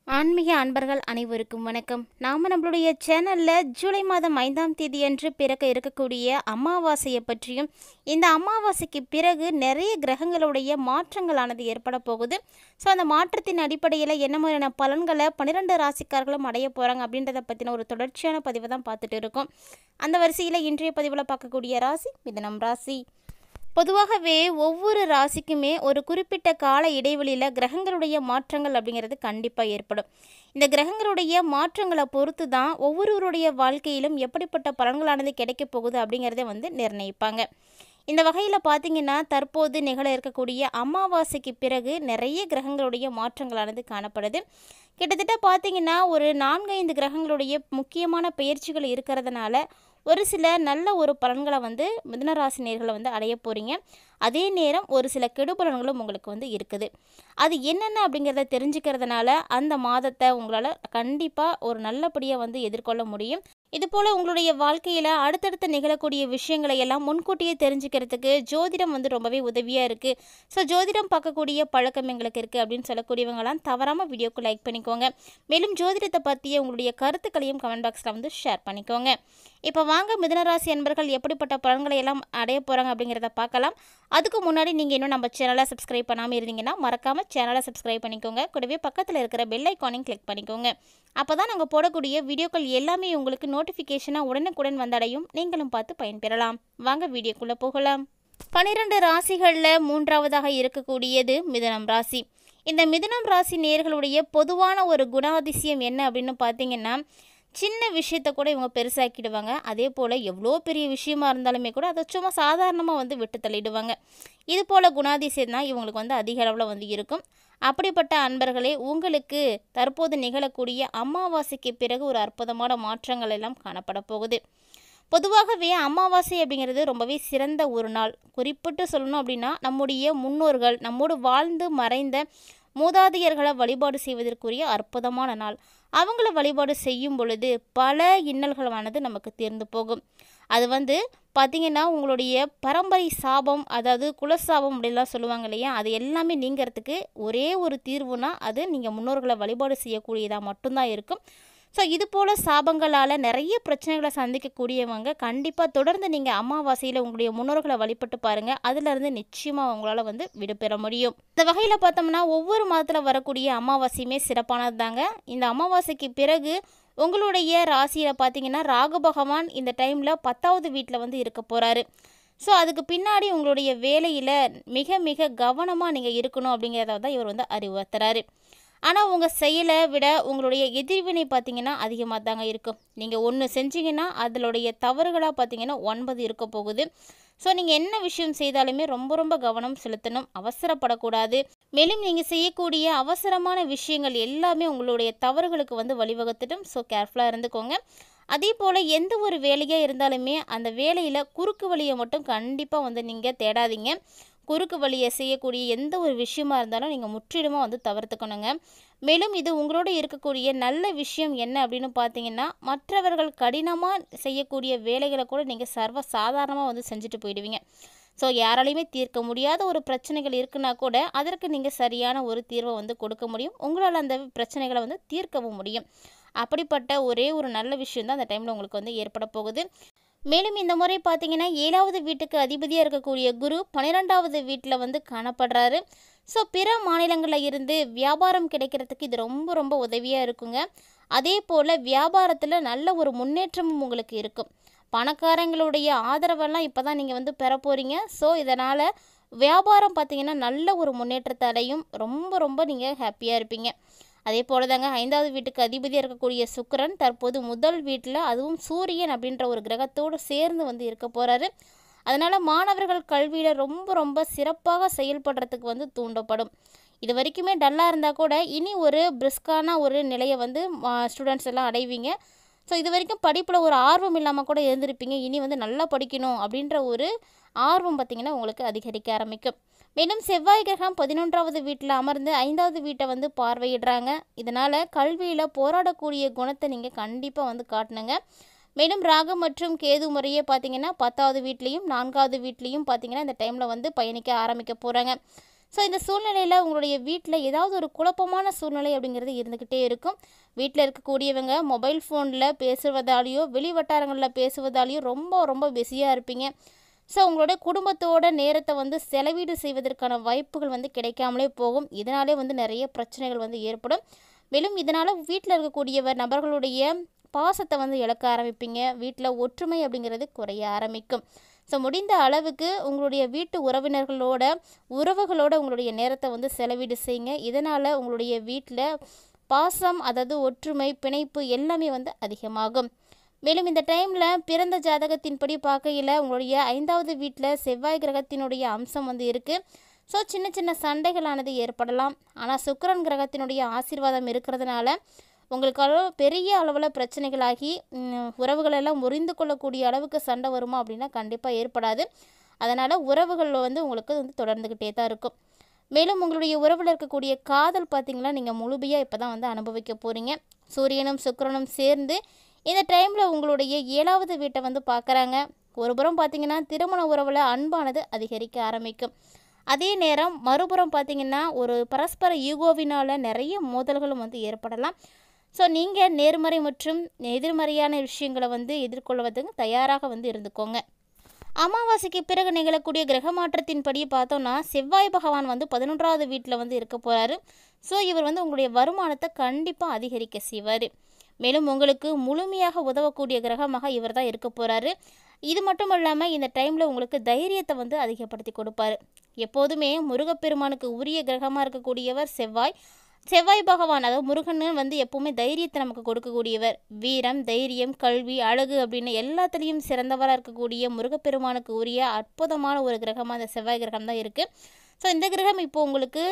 ஆன்மீக அன்பர்கள் அனைவருக்கும் வணக்கம். நம்மளுடைய சேனலில் ஜூலை மாதம் 5ஆம் தேதியன்று பிறக்க இருக்கக்கூடிய அமாவாசையை பற்றியும், இந்த அமாவாசைக்கு பிறகு நிறைய கிரகங்களுடைய மாற்றங்களானது ஏற்பட போகுது. ஸோ அந்த மாற்றத்தின் அடிப்படையில் என்ன மாதிரியான பலன்களை 12 ராசிக்காரர்களும் அடைய போகிறாங்க அப்படின்றத பற்றின ஒரு தொடர்ச்சியான பதிவை தான் பார்த்துட்டு இருக்கோம். அந்த வரிசையில் இன்றைய பதிவில் பார்க்கக்கூடிய ராசி மிதுனம் ராசி. பொதுவாகவே ஒவ்வொரு ராசிக்குமே ஒரு குறிப்பிட்ட கால இடைவெளியில் கிரகங்களுடைய மாற்றங்கள் அப்படிங்கிறது கண்டிப்பாக ஏற்படும். இந்த கிரகங்களுடைய மாற்றங்களை பொறுத்து தான் ஒவ்வொருவருடைய வாழ்க்கையிலும் எப்படிப்பட்ட பலன்களானது கிடைக்க போகுது அப்படிங்கிறத நிர்ணயிப்பாங்க. இந்த வகையில் பார்த்தீங்கன்னா, தற்போது நிகழ இருக்கக்கூடிய அமாவாசைக்கு பிறகு நிறைய கிரகங்களுடைய மாற்றங்களானது காணப்படுது. கிட்டத்தட்ட பார்த்தீங்கன்னா ஒரு 4-5 கிரகங்களுடைய முக்கியமான பெயர்ச்சிகள் இருக்கிறதுனால ஒரு சில நல்ல ஒரு பலன்களை மிதுனராசி நேர்களை அடைய போகிறீங்க. அதே நேரம் ஒரு சில கெடுபலன்களும் உங்களுக்கு இருக்குது. அது என்னென்ன அப்படிங்கிறத தெரிஞ்சுக்கிறதுனால அந்த மாதத்தை உங்களால் கண்டிப்பாக ஒரு நல்லபடியாக எதிர்கொள்ள முடியும். இதுபோல் உங்களுடைய வாழ்க்கையில் அடுத்தடுத்து நிகழக்கூடிய விஷயங்களை எல்லாம் முன்கூட்டியே தெரிஞ்சுக்கிறதுக்கு ஜோதிடம் ரொம்பவே உதவியாக இருக்குது. ஸோ ஜோதிடம் பார்க்கக்கூடிய பழக்கம் எங்களுக்கு இருக்குது அப்படின்னு சொல்லக்கூடியவங்களாம் தவறாமல் வீடியோக்கு லைக் பண்ணிக்கோங்க. மேலும் ஜோதிடத்தை பற்றிய உங்களுடைய கருத்துக்களையும் கமெண்ட் பாக்ஸில் ஷேர் பண்ணிக்கோங்க. இப்போ வாங்க மிதுனராசி அன்பர்கள் எப்படிப்பட்ட பலன்களை எல்லாம் அடைய போகிறாங்க அப்படிங்கிறத பார்க்கலாம். அதுக்கு முன்னாடி நீங்கள் இன்னும் நம்ம சேனலை சப்ஸ்கிரைப் பண்ணாமல் இருந்தீங்கன்னா மறக்காமல் சேனலை சப்ஸ்கிரைப் பண்ணிக்கோங்க. கூடவே பக்கத்தில் இருக்கிற பெல் ஐக்கானையும் கிளிக் பண்ணிக்கோங்க. அப்போ தான் நாங்கள் போடக்கூடிய வீடியோக்கள் எல்லாமே உங்களுக்கு நோட்டிஃபிகேஷனாக உடனுக்குடன் வந்தடையும். நீங்களும் பார்த்து பயன்பெறலாம். வாங்க வீடியோக்குள்ளே போகலாம். 12 ராசிகளில் 3ஆவதாக இருக்கக்கூடியது மிதுனம் ராசி. இந்த மிதுனம் ராசி நேயர்களுடைய பொதுவான ஒரு குணாதிசயம் என்ன அப்படின்னு பார்த்தீங்கன்னா, சின்ன விஷயத்தை கூட இவங்க பெருசாக்கிடுவாங்க. அதே போல் எவ்வளோ பெரிய விஷயமா இருந்தாலுமே கூட அதை சும்மா சாதாரணமாக விட்டு தள்ளிடுவாங்க. இது போல் குணாதிசயம் தான் இவங்களுக்கு அதிக அளவில் இருக்கும். அப்படிப்பட்ட அன்பர்களே, உங்களுக்கு தற்போது நிகழக்கூடிய அமாவாசைக்கு பிறகு ஒரு அற்புதமான மாற்றங்கள் எல்லாம் காணப்பட போகுது. பொதுவாகவே அமாவாசை அப்படிங்கிறது ரொம்பவே சிறந்த ஒரு நாள். குறிப்பிட்டு சொல்லணும் அப்படின்னா, நம்முடைய முன்னோர்கள் நம்மோடு வாழ்ந்து மறைந்த மூதாதையர்களை வழிபாடு செய்வதற்குரிய அற்புதமான நாள். அவங்கள வழிபாடு செய்யும் பொழுது பல இன்னல்களானது நமக்கு தீர்ந்து போகும். அது பார்த்திங்கன்னா, உங்களுடைய பரம்பரை சாபம், அதாவது குலசாபம் அப்படின்லாம் சொல்லுவாங்க இல்லையா, அது எல்லாமே நீங்கிறதுக்கு ஒரே ஒரு தீர்வுனா அது நீங்கள் முன்னோர்களை வழிபாடு செய்யக்கூடியதாக மட்டும்தான் இருக்கும். ஸோ இது போல் சாபங்களால் நிறைய பிரச்சனைகளை சந்திக்கக்கூடியவங்க கண்டிப்பாக தொடர்ந்து நீங்கள் அமாவாசையில் உங்களுடைய முன்னோர்களை வழிபட்டு பாருங்கள். அதிலிருந்து நிச்சயமாக உங்களால் விடுபெற முடியும். இந்த வகையில் பார்த்தோம்னா ஒவ்வொரு மாதத்தில் வரக்கூடிய அமாவாசையுமே சிறப்பானது தாங்க. இந்த அமாவாசைக்கு பிறகு உங்களுடைய ராசியில் பார்த்தீங்கன்னா ராகு பகவான் இந்த டைமில் 10வது வீட்டில் இருக்க போகிறாரு. ஸோ அதுக்கு பின்னாடி உங்களுடைய வேலையில் மிக மிக கவனமாக நீங்கள் இருக்கணும் அப்படிங்கிறத தான் இவர் அறிவுறுத்துறாரு. ஆனால் உங்கள் செயலை விட உங்களுடைய எதிர்வினை பார்த்திங்கன்னா அதிகமாக தாங்க இருக்கும். நீங்கள் ஒன்று செஞ்சீங்கன்னா அதனுடைய தவறுகளாக பார்த்திங்கன்னா 9 இருக்க போகுது. ஸோ நீங்கள் என்ன விஷயம் செய்தாலுமே ரொம்ப ரொம்ப கவனம் செலுத்தணும், அவசரப்படக்கூடாது. மேலும் நீங்கள் செய்யக்கூடிய அவசரமான விஷயங்கள் எல்லாமே உங்களுடைய தவறுகளுக்கு வழிவகுத்துட்டும். ஸோ கேர்ஃபுல்லாக இருந்துக்கோங்க. அதே போல் எந்த ஒரு வேலையாக இருந்தாலுமே அந்த வேலையில் குறுக்கு வழியை மட்டும் கண்டிப்பாக நீங்கள் தேடாதீங்க. குறுக்கு வழியை செய்யக்கூடிய எந்த ஒரு விஷயமா இருந்தாலும் நீங்கள் முற்றிலுமாக தவிர்த்துக்கணுங்க. மேலும் இது உங்களோட இருக்கக்கூடிய நல்ல விஷயம் என்ன அப்படின்னு பார்த்தீங்கன்னா, மற்றவர்கள் கடினமாக செய்யக்கூடிய வேலைகளை கூட நீங்கள் சர்வ சாதாரணமாக செஞ்சுட்டு போயிடுவீங்க. ஸோ யாராலையுமே தீர்க்க முடியாத ஒரு பிரச்சனைகள் இருக்குன்னா கூட அதற்கு நீங்கள் சரியான ஒரு தீர்வை கொடுக்க முடியும். உங்களால் அந்த பிரச்சனைகளை தீர்க்கவும் முடியும். அப்படிப்பட்ட ஒரே ஒரு நல்ல விஷயம் தான் அந்த டைமில் உங்களுக்கு ஏற்பட போகுது. மேலும் இந்த முறை பார்த்தீங்கன்னா 7வது வீட்டுக்கு அதிபதியாக இருக்கக்கூடிய குரு 12வது வீட்டில் காணப்படுறாரு. ஸோ பிற மாநிலங்களில் இருந்து வியாபாரம் கிடைக்கிறதுக்கு இது ரொம்ப ரொம்ப உதவியாக இருக்குங்க. அதே போல் வியாபாரத்தில் நல்ல ஒரு முன்னேற்றமும் உங்களுக்கு இருக்கும். பணக்காரங்களுடைய ஆதரவெல்லாம் இப்போ தான் நீங்கள் பெற போகிறீங்க. ஸோ இதனால் வியாபாரம் பார்த்திங்கன்னா நல்ல ஒரு முன்னேற்றத்தை அடையும். ரொம்ப ரொம்ப நீங்கள் ஹாப்பியாக இருப்பீங்க. அதே போல் தாங்க 5வது வீட்டுக்கு அதிபதியாக இருக்கக்கூடிய சுக்கிரன் தற்போது முதல் வீட்டில், அதுவும் சூரியன் அப்படின்ற ஒரு கிரகத்தோடு சேர்ந்து இருக்க போகிறாரு. அதனால் மாணவர்கள் கல்வியில் ரொம்ப ரொம்ப சிறப்பாக செயல்படுறதுக்கு தூண்டப்படும். இது வரைக்குமே டல்லாக இருந்தால் கூட இனி ஒரு பிரிஸ்கான ஒரு நிலையை ஸ்டூடெண்ட்ஸ் எல்லாம் அடைவீங்க. ஸோ இது வரைக்கும் படிப்பில் ஒரு ஆர்வம் இல்லாமல் கூட இருந்திருப்பீங்க. இனி நல்லா படிக்கணும் அப்படின்ற ஒரு ஆர்வம் பார்த்திங்கன்னா உங்களுக்கு அதிகரிக்க ஆரம்பிக்கும். மேலும் செவ்வாய் கிரகம் 11வது வீட்டில் அமர்ந்து 5வது வீட்டை பார்வையிடுறாங்க. இதனால் கல்வியில் போராடக்கூடிய குணத்தை நீங்கள் கண்டிப்பாக காட்டணுங்க. மேலும் ராகு மற்றும் கேது முறையே பார்த்திங்கன்னா 10வது வீட்லேயும் 4வது வீட்லேயும் பார்த்திங்கன்னா இந்த டைமில் பயணிக்க ஆரம்பிக்க போகிறாங்க. ஸோ இந்த சூழ்நிலையில் உங்களுடைய வீட்டில் ஏதாவது ஒரு குழப்பமான சூழ்நிலை அப்படிங்கிறது இருந்துக்கிட்டே இருக்கும். வீட்டில் இருக்கக்கூடியவங்க மொபைல் ஃபோனில் பேசுவதாலேயோ வெளி வட்டாரங்களில் பேசுவதாலேயோ ரொம்ப ரொம்ப பிஸியாக இருப்பீங்க. ஸோ உங்களுடைய குடும்பத்தோட நேரத்தை வந்து செலவீடு செய்வதற்கான வாய்ப்புகள் வந்து கிடைக்காமலே போகும். இதனாலே வந்து நிறைய பிரச்சனைகள் வந்து ஏற்படும். மேலும் இதனால் வீட்டில் இருக்கக்கூடியவர் நபர்களுடைய பாசத்தை வந்து இழக்க ஆரம்பிப்பீங்க. வீட்டில் ஒற்றுமை அப்படிங்கிறது குறைய ஆரம்பிக்கும். ஸோ முடிந்த அளவுக்கு உங்களுடைய வீட்டு உறவுகளோட உங்களுடைய நேரத்தை வந்து செலவீடு செய்யுங்க. இதனால் உங்களுடைய வீட்டில் பாசம், அதாவது ஒற்றுமை, பிணைப்பு எல்லாமே வந்து அதிகமாகும். மேலும் இந்த டைமில் பிறந்த ஜாதகத்தின்படி பார்க்கையில் உங்களுடைய 5வது வீட்டில் செவ்வாய் கிரகத்தினுடைய அம்சம் வந்து இருக்குது. ஸோ சின்ன சின்ன சண்டைகளானது ஏற்படலாம். ஆனால் சுக்கிரன் கிரகத்தினுடைய ஆசீர்வாதம் இருக்கிறதுனால உங்களுக்கு பெரிய அளவில் பிரச்சனைகளாகி உறவுகளெல்லாம் முறிந்து கொள்ளக்கூடிய அளவுக்கு சண்டை வருமா அப்படின்னா கண்டிப்பாக ஏற்படாது. அதனால் உறவுகளில் வந்து உங்களுக்கு வந்து தொடர்ந்துக்கிட்டே தான் இருக்கும். மேலும் உங்களுடைய உறவில் இருக்கக்கூடிய காதல் பார்த்திங்கன்னா நீங்கள் முழுமையாக இப்போ தான் வந்து அனுபவிக்க போகிறீங்க. சூரியனும் சுக்கிரனும் சேர்ந்து இந்த டைமில் உங்களுடைய 7வது வீட்டை வந்து பார்க்குறாங்க. ஒருபுறம் பார்த்திங்கன்னா திருமண உறவில் அன்பானது அதிகரிக்க ஆரம்பிக்கும். அதே நேரம் மறுபுறம் பார்த்திங்கன்னா ஒரு பரஸ்பர ஈகோவினால் நிறைய மோதல்களும் வந்து ஏற்படலாம். ஸோ நீங்கள் நேர்மறை மற்றும் எதிர்மறையான விஷயங்களை வந்து எதிர்கொள்வதுக்கு தயாராக வந்து இருந்துக்கோங்க. அமாவாசைக்கு பிறகு நிகழக்கூடிய கிரக மாற்றத்தின்படி பார்த்தோன்னா செவ்வாய் பகவான் வந்து 11வது வீட்டில் வந்து இருக்க போகிறாரு. ஸோ இவர் வந்து உங்களுடைய வருமானத்தை கண்டிப்பாக அதிகரிக்க செய்வார். மேலும் உங்களுக்கு முழுமையாக உதவக்கூடிய கிரகமாக இவர் தான் இருக்க போகிறாரு. இது மட்டும் இல்லாமல் இந்த டைமில் உங்களுக்கு தைரியத்தை வந்து அதிகப்படுத்தி கொடுப்பார். எப்போதுமே முருகப்பெருமானுக்கு உரிய கிரகமாக இருக்கக்கூடியவர் செவ்வாய் பகவான், அதாவது முருகன்னு வந்து எப்போவுமே தைரியத்தை நமக்கு கொடுக்கக்கூடியவர். வீரம், தைரியம், கல்வி, அழகு அப்படின்னு எல்லாத்துலேயும் சிறந்தவராக இருக்கக்கூடிய முருகப்பெருமானுக்கு உரிய அற்புதமான ஒரு கிரகமாக அந்த செவ்வாய் கிரகம் தான் இருக்குது. ஸோ இந்த கிரகம் இப்போது உங்களுக்கு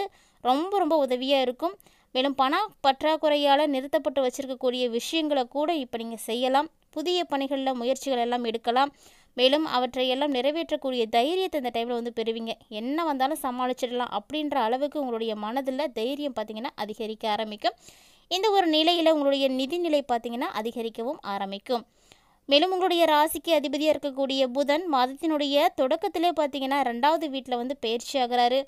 ரொம்ப ரொம்ப உதவியாக இருக்கும். மேலும் பண பற்றாக்குறையால் நிறுத்தப்பட்டு வச்சுருக்கக்கூடிய விஷயங்களை கூட இப்போ நீங்கள் செய்யலாம். புதிய பணிகளில் முயற்சிகள் எல்லாம் எடுக்கலாம். மேலும் அவற்றை எல்லாம் நிறைவேற்றக்கூடிய தைரியத்தை இந்த டைமில் வந்து பெறுவீங்க. என்ன வந்தாலும் சமாளிச்சிடலாம் அப்படின்ற அளவுக்கு உங்களுடைய மனதில் தைரியம் பார்த்திங்கன்னா அதிகரிக்க ஆரம்பிக்கும். இந்த ஒரு நிலையில் உங்களுடைய நிதிநிலை பார்த்திங்கன்னா அதிகரிக்கவும் ஆரம்பிக்கும். மேலும் உங்களுடைய ராசிக்கு அதிபதியாக இருக்கக்கூடிய புதன் மாதத்தினுடைய தொடக்கத்திலே பார்த்திங்கன்னா 2வது வீட்டில் வந்து பயிற்சி ஆகிறாரு.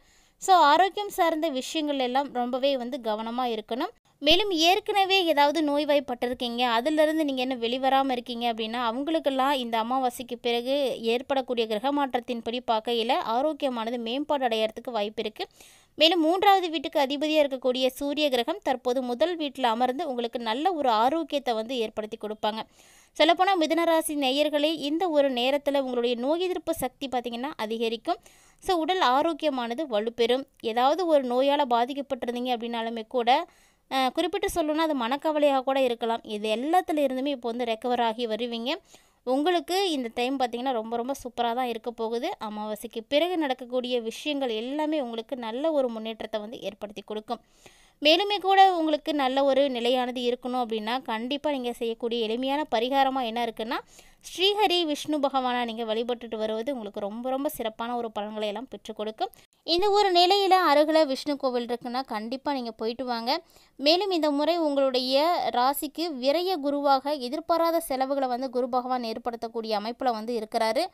ஸோ ஆரோக்கியம் சார்ந்த விஷயங்கள் எல்லாம் ரொம்பவே வந்து கவனமாக இருக்கணும். மேலும் ஏற்கனவே ஏதாவது நோய்வாய்ப்பட்டிருக்கீங்க, அதிலிருந்து நீங்கள் என்ன வெளிவராமல் இருக்கீங்க அப்படின்னா அவங்களுக்கெல்லாம் இந்த அமாவாசைக்கு பிறகு ஏற்படக்கூடிய கிரக மாற்றத்தின்படி பார்க்கையில் ஆரோக்கியமானது மேம்பாடு அடையிறதுக்கு வாய்ப்பு இருக்குது. மேலும் 3வது வீட்டுக்கு அதிபதியாக இருக்கக்கூடிய சூரிய கிரகம் தற்போது முதல் வீட்டில் அமர்ந்து உங்களுக்கு நல்ல ஒரு ஆரோக்கியத்தை வந்து ஏற்படுத்தி கொடுப்பாங்க. சொல்லப்போனால் மிதுனராசி நேயர்களே, இந்த ஒரு நேரத்தில் உங்களுடைய நோய் எதிர்ப்பு சக்தி பார்த்திங்கன்னா அதிகரிக்கும். ஸோ உடல் ஆரோக்கியமானது வலுப்பெறும். ஏதாவது ஒரு நோயால் பாதிக்கப்பட்டிருந்தீங்க அப்படின்னாலுமே கூட குறிப்பிட்டு சொல்லணும்னா அது மனக்கவலையாக கூட இருக்கலாம். இது எல்லாத்துல இருந்துமே இப்போ வந்து ரெக்கவர் ஆகி வருவீங்க. உங்களுக்கு இந்த டைம் பார்த்திங்கன்னா ரொம்ப ரொம்ப சூப்பராக தான் இருக்க போகுது. அமாவாசைக்கு பிறகு நடக்கக்கூடிய விஷயங்கள் எல்லாமே உங்களுக்கு நல்ல ஒரு முன்னேற்றத்தை வந்து ஏற்படுத்தி கொடுக்கும். மேலுமே கூட உங்களுக்கு நல்ல ஒரு நிலையானது இருக்கணும் அப்படின்னா கண்டிப்பாக நீங்கள் செய்யக்கூடிய எளிமையான பரிகாரமாக என்ன இருக்குன்னா ஸ்ரீஹரி விஷ்ணு பகவானை நீங்கள் வழிபட்டுட்டு வருவது உங்களுக்கு ரொம்ப ரொம்ப சிறப்பான ஒரு பலன்களை எல்லாம் பெற்றுக் கொடுக்கும். இந்த ஒரு நிலையில் அருகில் விஷ்ணு கோவில் இருக்குன்னா கண்டிப்பாக நீங்கள் போயிட்டு வாங்க. மேலும் இந்த முறை உங்களுடைய ராசிக்கு விரய குருவாக எதிர்பாராத செலவுகளை வந்து குரு பகவான் ஏற்படுத்தக்கூடிய அமைப்பில் வந்து இருக்கிறாரு.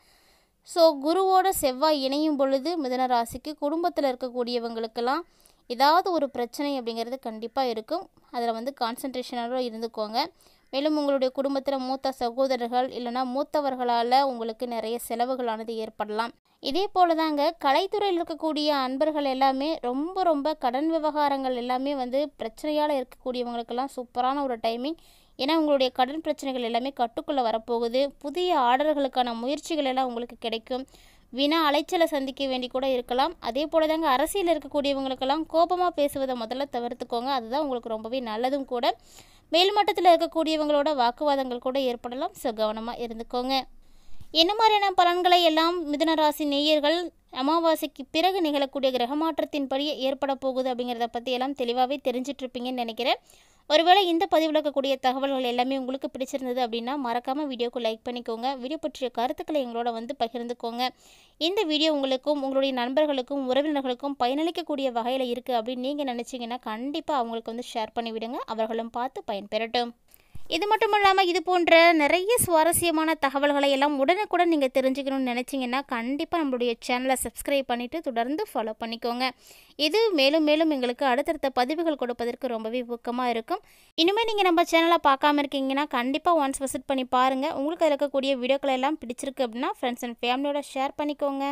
ஸோ குருவோட செவ்வாய் இணையும் பொழுது மிதுன ராசிக்கு குடும்பத்தில் இருக்கக்கூடியவங்களுக்கெல்லாம் ஏதாவது ஒரு பிரச்சனை அப்படிங்கிறது கண்டிப்பாக இருக்கும். அதில் வந்து கான்சன்ட்ரேஷனோட இருந்துக்கோங்க. மேலும் உங்களுடைய குடும்பத்தில் மூத்த சகோதரர்கள் இல்லைனா மூத்தவர்களால் உங்களுக்கு நிறைய செலவுகளானது ஏற்படலாம். இதே போல் தாங்க கலைத்துறையில் இருக்கக்கூடிய அன்பர்கள் எல்லாமே ரொம்ப ரொம்ப கடன் விவகாரங்கள் எல்லாமே வந்து பிரச்சனையால் இருக்கக்கூடியவங்களுக்கெல்லாம் சூப்பரான ஒரு டைமிங். ஏன்னா உங்களுடைய கடன் பிரச்சனைகள் எல்லாமே கட்டுக்குள்ளே வரப்போகுது. புதிய ஆர்டர்களுக்கான முயற்சிகள் எல்லாம் உங்களுக்கு கிடைக்கும். வீணா அலைச்சலை சந்திக்க வேண்டி கூட இருக்கலாம். அதே போல் தாங்க அரசியல் இருக்கக்கூடியவங்களுக்கெல்லாம் கோபமாக பேசுவதை முதல்ல தவிர்த்துக்கோங்க. அதுதான் உங்களுக்கு ரொம்பவே நல்லதும் கூட. மேல்மட்டத்தில் இருக்கக்கூடியவங்களோட வாக்குவாதங்கள் கூட ஏற்படலாம். ஸோ கவனமாக இருந்துக்கோங்க. என்ன மாதிரியான பலன்களை எல்லாம் மிதுன ராசி நேயர்கள் அமாவாசைக்கு பிறகு நிகழக்கூடிய கிரக மாற்றத்தின்படி ஏற்பட போகுது அப்படிங்கிறத பற்றி எல்லாம் தெளிவாகவே தெரிஞ்சிட்ருப்பீங்கன்னு நினைக்கிறேன். ஒருவேளை இந்த பதிவில் இருக்கக்கூடிய தகவல்கள் எல்லாமே உங்களுக்கு பிடிச்சிருந்தது அப்படின்னா மறக்காமல் வீடியோக்கு லைக் பண்ணிக்கோங்க. வீடியோ பற்றிய கருத்துக்களை எங்களோட வந்து பகிர்ந்துக்கோங்க. இந்த வீடியோ உங்களுக்கும் உங்களுடைய நண்பர்களுக்கும் உறவினர்களுக்கும் பயனளிக்கக்கூடிய வகையில் இருக்குது அப்படின்னு நீங்கள் நினச்சிங்கன்னா கண்டிப்பாக அவங்களுக்கு வந்து ஷேர் பண்ணிவிடுங்க. அவர்களும் பார்த்து பயன்பெறட்டும். இது மட்டும் இல்லாமல் இது போன்ற நிறைய சுவாரஸ்யமான தகவல்களை எல்லாம் உடனுக்குடன் நீங்கள் தெரிஞ்சுக்கணும்னு நினச்சிங்கன்னா கண்டிப்பாக நம்மளுடைய சேனலை சப்ஸ்கிரைப் பண்ணிவிட்டு தொடர்ந்து ஃபாலோ பண்ணிக்கோங்க. இது மேலும் மேலும் எங்களுக்கு அடுத்தடுத்த பதிவுகள் கொடுப்பதற்கு ரொம்பவே ஊக்கமாக இருக்கும். இனிமேல் நீங்கள் நம்ம சேனலை பார்க்காம இருக்கீங்கன்னா கண்டிப்பாக ஒன்ஸ் விசிட் பண்ணி பாருங்கள். உங்களுக்கு இருக்கக்கூடிய வீடியோக்களை எல்லாம் பிடிச்சிருக்கு அப்படின்னா ஃப்ரெண்ட்ஸ் அண்ட் ஃபேமிலியோட ஷேர் பண்ணிக்கோங்க.